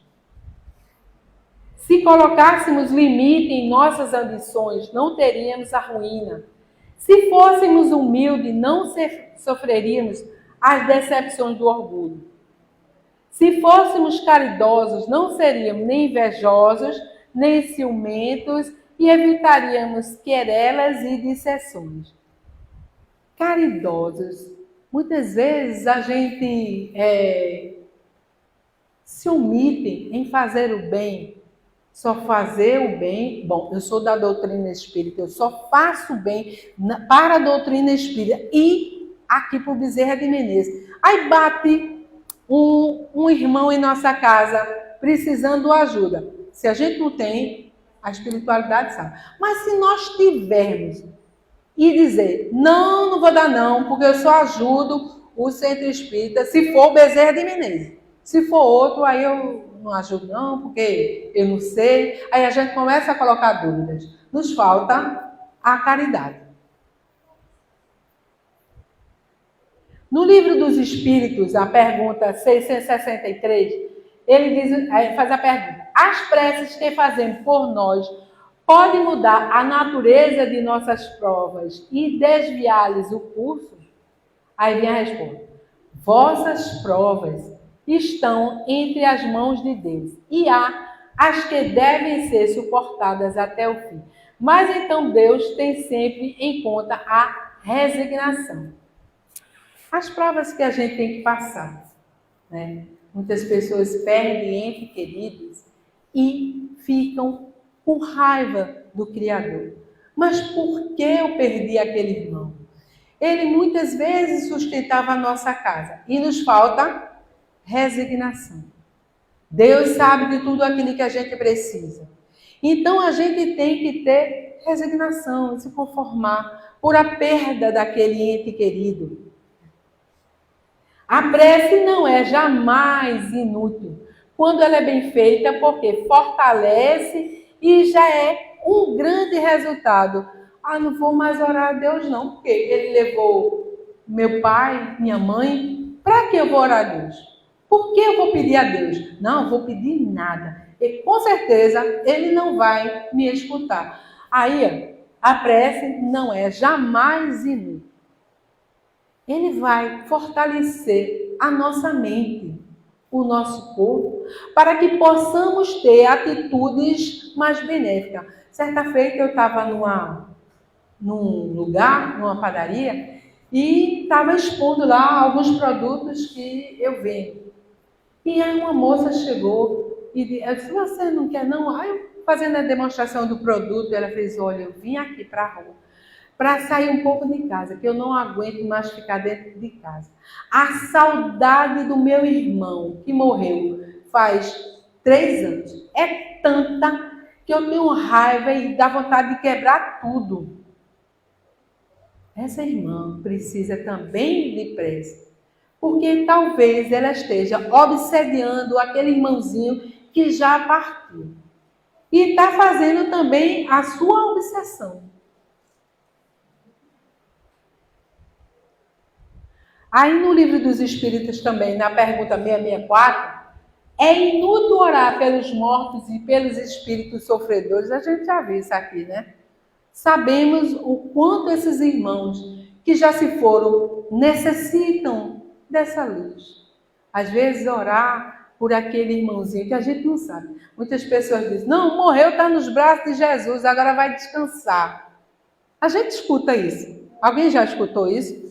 Se colocássemos limite em nossas ambições, não teríamos a ruína. Se fôssemos humildes, não sofreríamos as decepções do orgulho. Se fôssemos caridosos, não seríamos nem invejosos, nem ciumentos e evitaríamos querelas e dissensões. Caridosos. Muitas vezes a gente se omite em fazer o bem, só fazer o bem. Bom, eu sou da doutrina espírita, eu só faço o bem para a doutrina espírita e aqui para o Bezerra de Menezes. Aí bate um irmão em nossa casa precisando de ajuda. Se a gente não tem, a espiritualidade sabe. Mas se nós tivermos e dizer, não vou dar não, porque eu só ajudo o centro espírita, se for o Bezerra de Menezes. Se for outro, aí eu não ajudo não, porque eu não sei. Aí a gente começa a colocar dúvidas. Nos falta a caridade. No Livro dos Espíritos, a pergunta 663, ele faz a pergunta: as preces que fazemos por nós podem mudar a natureza de nossas provas e desviar-lhes o curso? Aí vem a resposta: vossas provas estão entre as mãos de Deus, e há as que devem ser suportadas até o fim. Mas então Deus tem sempre em conta a resignação. As provas que a gente tem que passar, né? Muitas pessoas perdem entes queridos e ficam com raiva do Criador. Mas por que eu perdi aquele irmão? Ele muitas vezes sustentava a nossa casa e nos falta resignação. Deus sabe de tudo aquilo que a gente precisa. Então a gente tem que ter resignação, se conformar por a perda daquele ente querido. A prece não é jamais inútil quando ela é bem feita, porque fortalece e já é um grande resultado. Não vou mais orar a Deus não, porque ele levou meu pai, minha mãe. Para que eu vou orar a Deus? Por que eu vou pedir a Deus? Não vou pedir nada. E com certeza ele não vai me escutar. Aí, a prece não é jamais inútil. Ele vai fortalecer a nossa mente, o nosso corpo, para que possamos ter atitudes mais benéficas. Certa feita eu estava num lugar, numa padaria, e estava expondo lá alguns produtos que eu vendo. E aí uma moça chegou e disse: você não quer não? Aí eu fazendo a demonstração do produto, ela fez: olha, eu vim aqui para a rua para sair um pouco de casa, que eu não aguento mais ficar dentro de casa. A saudade do meu irmão, que morreu faz 3 anos, é tanta que eu tenho raiva e dá vontade de quebrar tudo. Essa irmã precisa também de prece, porque talvez ela esteja obsediando aquele irmãozinho que já partiu. E está fazendo também a sua obsessão. Aí no Livro dos Espíritos também, na pergunta 664, é inútil orar pelos mortos e pelos espíritos sofredores. A gente já viu isso aqui, né? Sabemos o quanto esses irmãos que já se foram necessitam dessa luz. Às vezes orar por aquele irmãozinho que a gente não sabe. Muitas pessoas dizem: não, morreu, está nos braços de Jesus, agora vai descansar. A gente escuta isso. Alguém já escutou isso?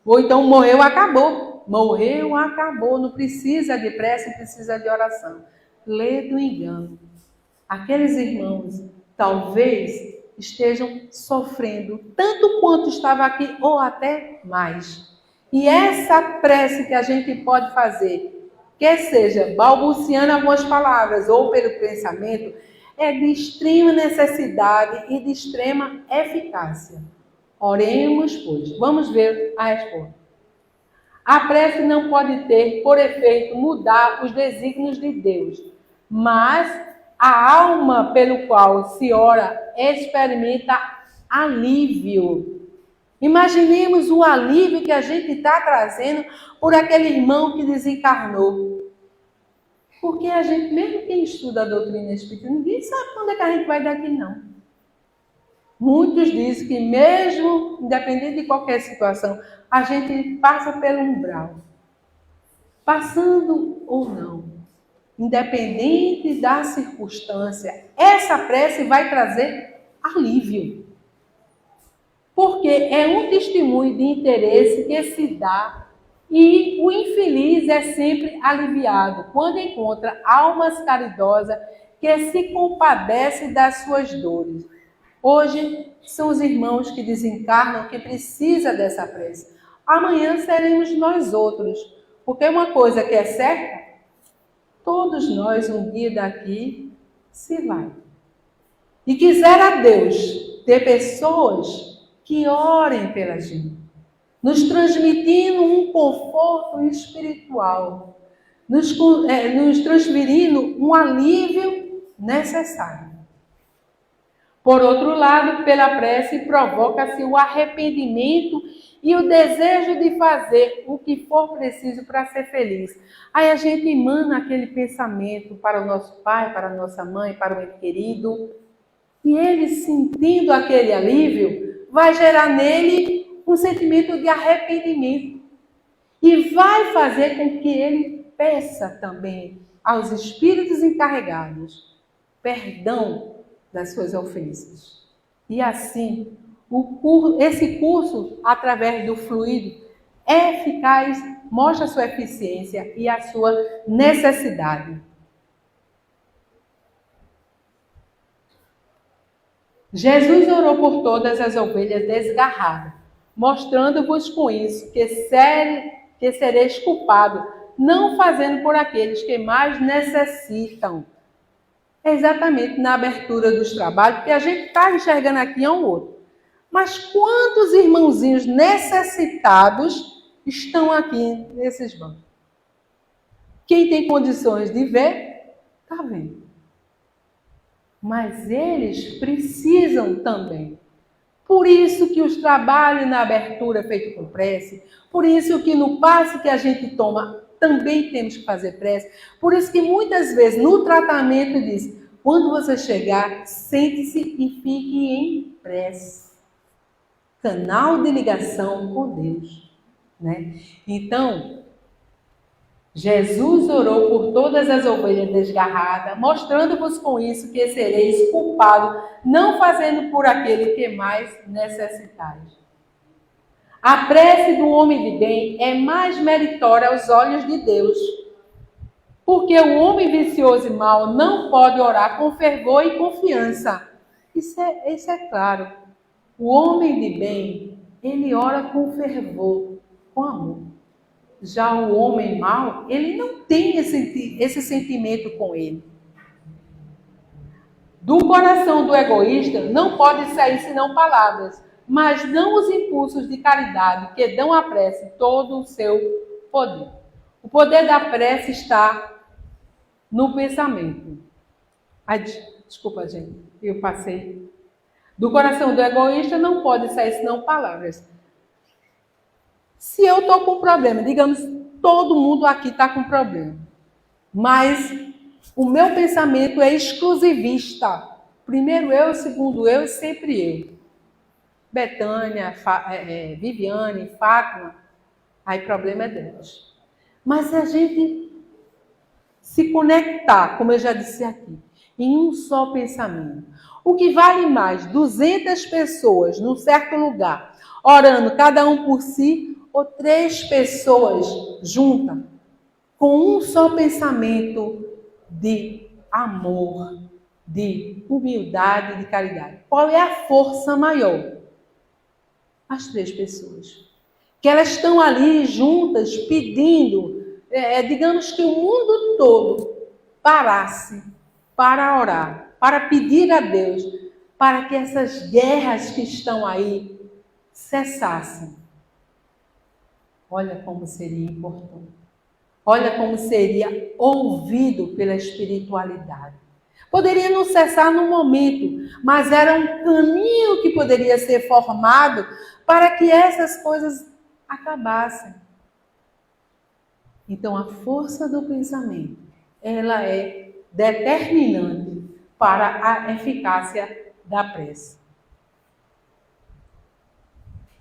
Ou então morreu, acabou. Morreu, acabou. Não precisa de prece, precisa de oração. Lê do engano. Aqueles irmãos talvez estejam sofrendo tanto quanto estava aqui, ou até mais. E essa prece que a gente pode fazer, quer seja balbuciando algumas palavras ou pelo pensamento, é de extrema necessidade e de extrema eficácia. Oremos, pois. Vamos ver a resposta. A prece não pode ter por efeito mudar os desígnios de Deus, mas a alma pelo qual se ora experimenta alívio Imaginemos o alívio que a gente está trazendo por aquele irmão que desencarnou. Porque a gente, mesmo quem estuda a doutrina espírita, ninguém sabe quando é que a gente vai daqui, não. Muitos dizem que mesmo, independente de qualquer situação, a gente passa pelo umbral. Passando ou não, independente da circunstância, essa prece vai trazer alívio. Porque é um testemunho de interesse que se dá e o infeliz é sempre aliviado quando encontra almas caridosas que se compadecem das suas dores. Hoje são os irmãos que desencarnam que precisam dessa prece. Amanhã seremos nós outros, porque uma coisa que é certa, todos nós um dia daqui se vai. E quisera Deus ter pessoas que orem pela gente, nos transmitindo um conforto espiritual, nos transferindo um alívio necessário. Por outro lado, pela prece provoca-se o arrependimento e o desejo de fazer o que for preciso para ser feliz. Aí a gente emana aquele pensamento para o nosso pai, para a nossa mãe, para o ente querido, e ele, sentindo aquele alívio, vai gerar nele um sentimento de arrependimento e vai fazer com que ele peça também aos espíritos encarregados perdão das suas ofensas. E assim, esse curso, através do fluido, é eficaz, mostra a sua eficiência e a sua necessidade. Jesus orou por todas as ovelhas desgarradas, mostrando-vos com isso que sereis culpado, não fazendo por aqueles que mais necessitam. Exatamente na abertura dos trabalhos, que a gente está enxergando aqui é um outro. Mas quantos irmãozinhos necessitados estão aqui nesses bancos? Quem tem condições de ver, está vendo. Mas eles precisam também. Por isso que os trabalhos na abertura é feito com prece, por isso que no passe que a gente toma também temos que fazer prece, por isso que muitas vezes no tratamento diz, quando você chegar, sente-se e fique em prece. Canal de ligação com Deus, né? Então, Jesus orou por todas as ovelhas desgarradas, mostrando-vos com isso que sereis culpados, não fazendo por aquele que mais necessitais. A prece do homem de bem é mais meritória aos olhos de Deus, porque o homem vicioso e mau não pode orar com fervor e confiança. Isso é claro. O homem de bem, ele ora com fervor, com amor. Já o homem mau, ele não tem esse sentimento com ele. Do coração do egoísta não pode sair senão palavras, mas não os impulsos de caridade que dão à prece todo o seu poder. O poder da prece está no pensamento. Ai, desculpa, gente, eu passei. Do coração do egoísta não pode sair senão palavras. Se eu estou com problema, digamos, todo mundo aqui está com problema, mas o meu pensamento é exclusivista. Primeiro eu, segundo eu e sempre eu. Betânia, Viviane, Fátima, aí problema é delas. Mas se a gente se conectar, como eu já disse aqui, em um só pensamento, o que vale mais, 200 pessoas num certo lugar, orando cada um por si, ou 3 pessoas juntas, com um só pensamento de amor, de humildade, de caridade. Qual é a força maior? As 3 pessoas. Que elas estão ali juntas, pedindo, digamos que o mundo todo parasse para orar, para pedir a Deus, para que essas guerras que estão aí cessassem. Olha como seria importante. Olha como seria ouvido pela espiritualidade. Poderia não cessar no momento, mas era um caminho que poderia ser formado para que essas coisas acabassem. Então, a força do pensamento, ela é determinante para a eficácia da prece.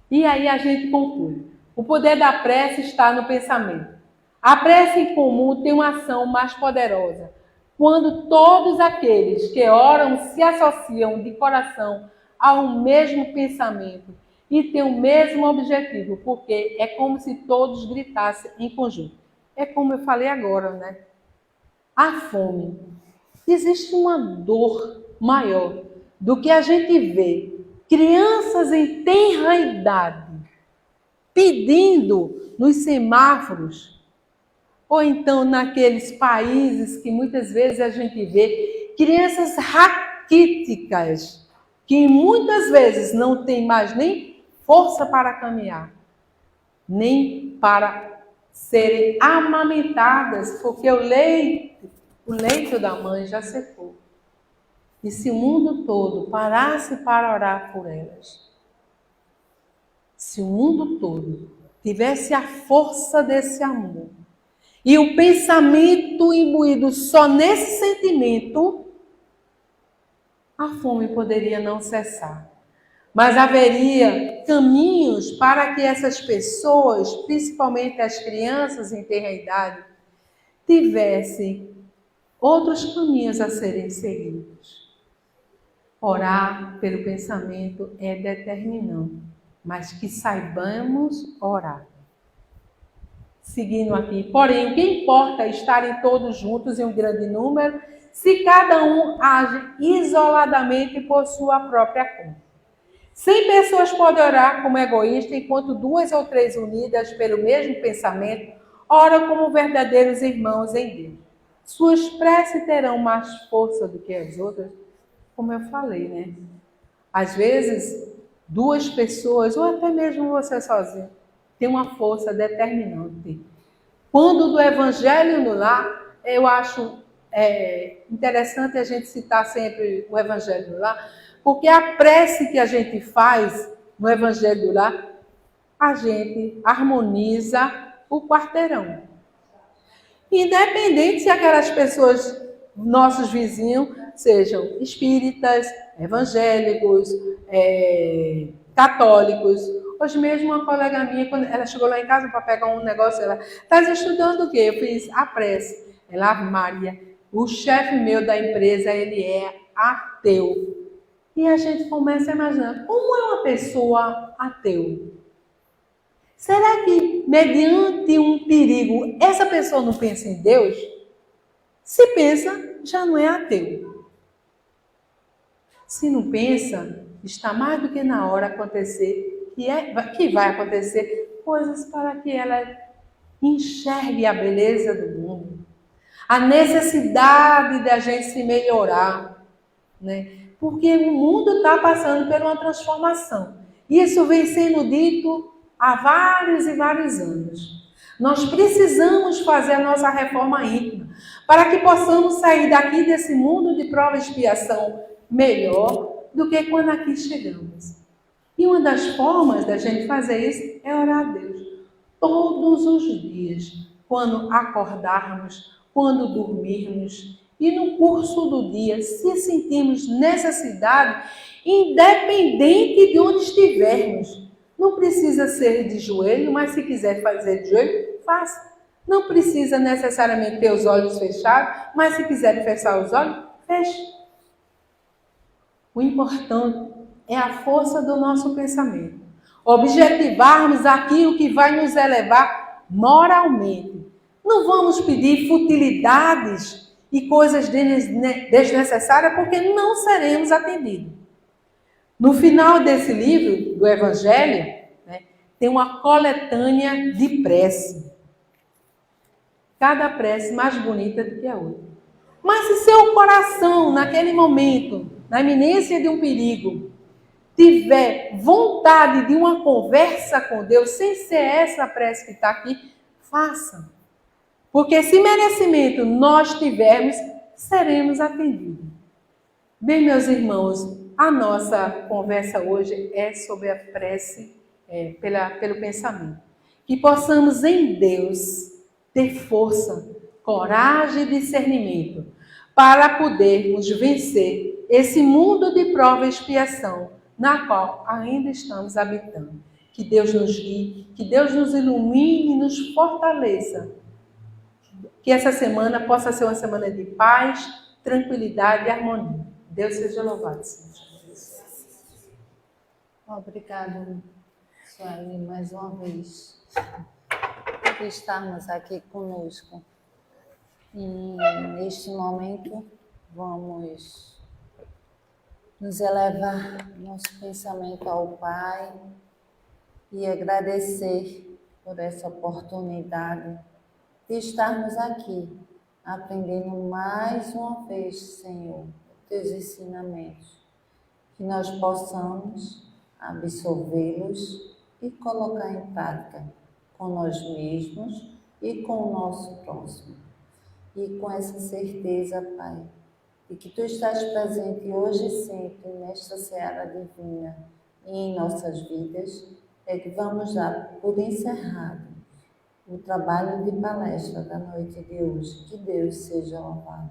E aí a gente conclui. O poder da prece está no pensamento. A prece em comum tem uma ação mais poderosa quando todos aqueles que oram se associam de coração ao mesmo pensamento e têm o mesmo objetivo, porque é como se todos gritassem em conjunto. É como eu falei agora, né? A fome. Existe uma dor maior do que a gente vê crianças em tenra idade pedindo nos semáforos, ou então naqueles países que muitas vezes a gente vê crianças raquíticas, que muitas vezes não têm mais nem força para caminhar, nem para serem amamentadas, porque o leito da mãe já secou. E se o mundo todo parasse para orar por elas, se o mundo todo tivesse a força desse amor e o pensamento imbuído só nesse sentimento, a fome poderia não cessar. Mas haveria caminhos para que essas pessoas, principalmente as crianças em tenra idade, tivessem outros caminhos a serem seguidos. Orar pelo pensamento é determinante, mas que saibamos orar. Seguindo aqui, porém, o que importa é estarem todos juntos em um grande número, se cada um age isoladamente por sua própria conta. 100 pessoas podem orar como egoístas, enquanto 2 ou 3 unidas pelo mesmo pensamento oram como verdadeiros irmãos em Deus. Suas preces terão mais força do que as outras, como eu falei, né? Às vezes, 2 pessoas, ou até mesmo você sozinho, tem uma força determinante. Quando do Evangelho no Lar, eu acho interessante a gente citar sempre o Evangelho no Lar, porque a prece que a gente faz no Evangelho do Lar, a gente harmoniza o quarteirão. Independente se aquelas pessoas, nossos vizinhos, sejam espíritas, evangélicos, católicos. Hoje mesmo uma colega minha, quando ela chegou lá em casa para pegar um negócio, ela está estudando o quê? Eu fiz a prece. Ela, Maria, o chefe meu da empresa, ele é ateu. E a gente começa a imaginar, como é uma pessoa ateu? Será que, mediante um perigo, essa pessoa não pensa em Deus? Se pensa, já não é ateu. Se não pensa, está mais do que na hora acontecer, que vai acontecer coisas para que ela enxergue a beleza do mundo, a necessidade da gente se melhorar, né? Porque o mundo está passando por uma transformação. Isso vem sendo dito há vários e vários anos. Nós precisamos fazer a nossa reforma íntima para que possamos sair daqui desse mundo de prova e expiação melhor do que quando aqui chegamos. E uma das formas da gente fazer isso é orar a Deus todos os dias, quando acordarmos, quando dormirmos e no curso do dia, se sentirmos necessidade, independente de onde estivermos. Não precisa ser de joelho, mas se quiser fazer de joelho, faça. Não precisa necessariamente ter os olhos fechados, mas se quiser fechar os olhos, feche. O importante é a força do nosso pensamento. Objetivarmos aquilo que vai nos elevar moralmente. Não vamos pedir futilidades e coisas desnecessárias, porque não seremos atendidos. No final desse livro, do Evangelho, né, tem uma coletânea de prece. Cada prece mais bonita do que a outra. Mas se seu coração, naquele momento, na iminência de um perigo, tiver vontade de uma conversa com Deus, sem ser essa prece que está aqui, faça. Porque se merecimento nós tivermos, seremos atendidos. Bem, meus irmãos, a nossa conversa hoje é sobre a prece pelo pensamento. Que possamos em Deus ter força, coragem e discernimento para podermos vencer esse mundo de prova e expiação na qual ainda estamos habitando. Que Deus nos guie, que Deus nos ilumine e nos fortaleça. Que essa semana possa ser uma semana de paz, tranquilidade e harmonia. Deus seja louvado, Senhor. Obrigada, Sueli, mais uma vez, por estarmos aqui conosco. E neste momento, vamos nos elevar nosso pensamento ao Pai e agradecer por essa oportunidade de estarmos aqui, aprendendo mais uma vez, Senhor, teus ensinamentos, que nós possamos absorvê-los e colocar em prática com nós mesmos e com o nosso próximo. E com essa certeza, Pai, de que Tu estás presente hoje e sempre nesta seara divina e em nossas vidas, é que vamos dar por encerrado o trabalho de palestra da noite de hoje. Que Deus seja louvado.